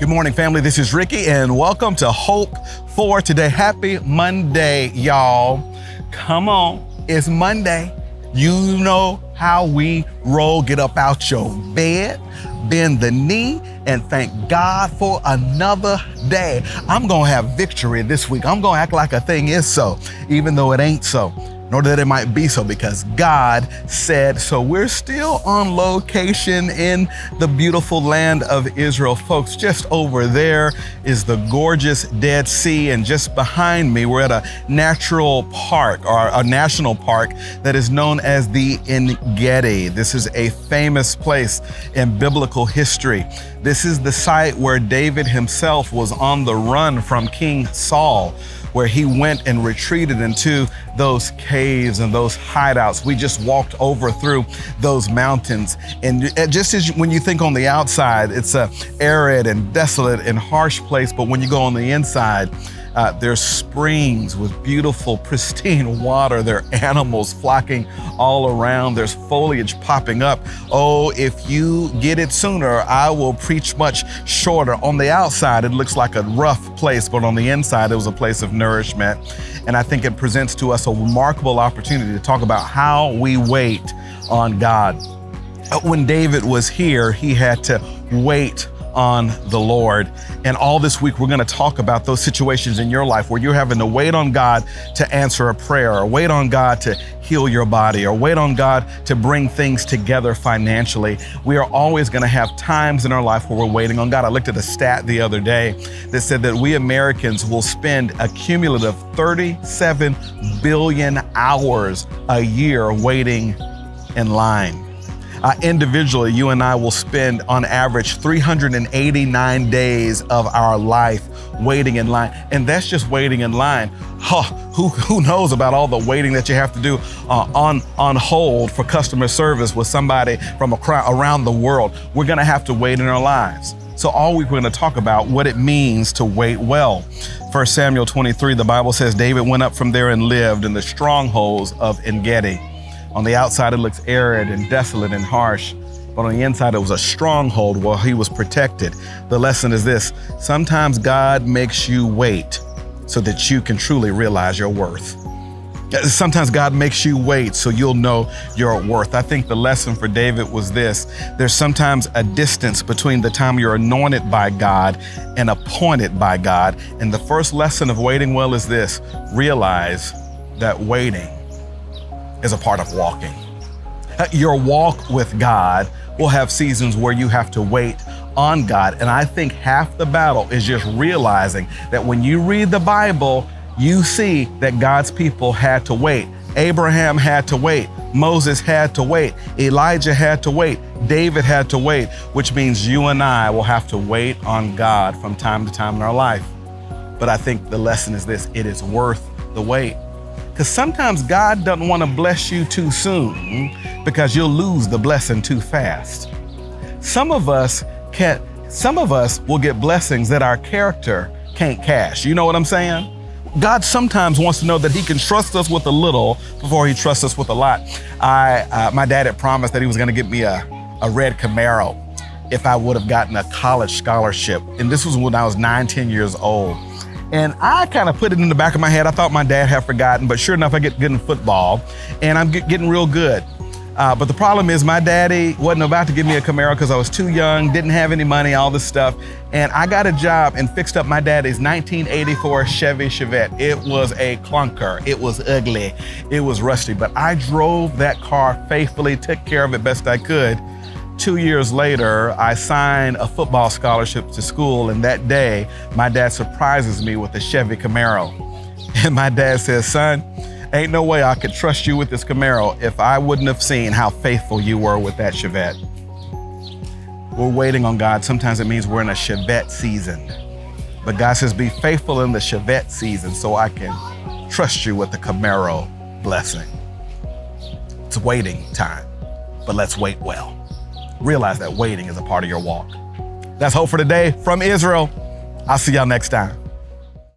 Good morning, family. This is Ricky, and welcome to Hope for Today. Happy Monday, y'all. Come on, it's Monday. You know how we roll. Get up out your bed, bend the knee, and thank God for another day. I'm gonna have victory this week. I'm gonna act like a thing is so, even though it ain't so, nor that it might be so, because God said so. We're still on location in the beautiful land of Israel. Folks, just over there is the gorgeous Dead Sea, and just behind me, we're at a natural park, or a national park, that is known as the En-Gedi. This is a famous place in biblical history. This is the site where David himself was on the run from King Saul, where he went and retreated into those caves and those hideouts. We just walked over through those mountains. And just as when you think on the outside, it's a arid and desolate and harsh place, but when you go on the inside, there's springs with beautiful, pristine water. There are animals flocking all around. There's foliage popping up. Oh, if you get it sooner, I will preach much shorter. On the outside, it looks like a rough place, but on the inside, it was a place of nourishment. And I think it presents to us a remarkable opportunity to talk about how we wait on God. When David was here, he had to wait on the Lord. And all this week, we're going to talk about those situations in your life where you're having to wait on God to answer a prayer, or wait on God to heal your body, or wait on God to bring things together financially. We are always going to have times in our life where we're waiting on God. I looked at a stat the other day that said that we Americans will spend a cumulative 37 billion hours a year waiting in line. Individually, you and I will spend on average 389 days of our life waiting in line. And that's just waiting in line. Who knows about all the waiting that you have to do on hold for customer service with somebody from around the world. We're gonna have to wait in our lives. So all week we're gonna talk about what it means to wait well. 1 Samuel 23, the Bible says, David went up from there and lived in the strongholds of En-Gedi. On the outside, it looks arid and desolate and harsh, but on the inside, it was a stronghold where he was protected. The lesson is this: sometimes God makes you wait so that you can truly realize your worth. Sometimes God makes you wait so you'll know your worth. I think the lesson for David was this: there's sometimes a distance between the time you're anointed by God and appointed by God. And the first lesson of waiting well is this: realize that waiting is a part of walking. Your walk with God will have seasons where you have to wait on God. And I think half the battle is just realizing that when you read the Bible, you see that God's people had to wait. Abraham had to wait. Moses had to wait. Elijah had to wait. David had to wait, which means you and I will have to wait on God from time to time in our life. But I think the lesson is this: it is worth the wait. Because sometimes God doesn't want to bless you too soon because you'll lose the blessing too fast. Some of us will get blessings that our character can't cash. You know what I'm saying? God sometimes wants to know that he can trust us with a little before he trusts us with a lot. My dad had promised that he was going to get me a red Camaro if I would have gotten a college scholarship. And this was when I was 9-10 years old. And I kind of put it in the back of my head. I thought my dad had forgotten, but sure enough, I get good in football and I'm getting real good. But the problem is my daddy wasn't about to give me a Camaro because I was too young, didn't have any money, all this stuff. And I got a job and fixed up my daddy's 1984 Chevy Chevette. It was a clunker. It was ugly. It was rusty, but I drove that car faithfully, took care of it best I could. 2 years later, I signed a football scholarship to school, and that day, my dad surprises me with a Chevy Camaro. And my dad says, "Son, ain't no way I could trust you with this Camaro if I wouldn't have seen how faithful you were with that Chevette." We're waiting on God. Sometimes it means we're in a Chevette season. But God says, be faithful in the Chevette season so I can trust you with the Camaro blessing. It's waiting time, but let's wait well. Realize that waiting is a part of your walk. That's Hope for Today from Israel. I'll see y'all next time.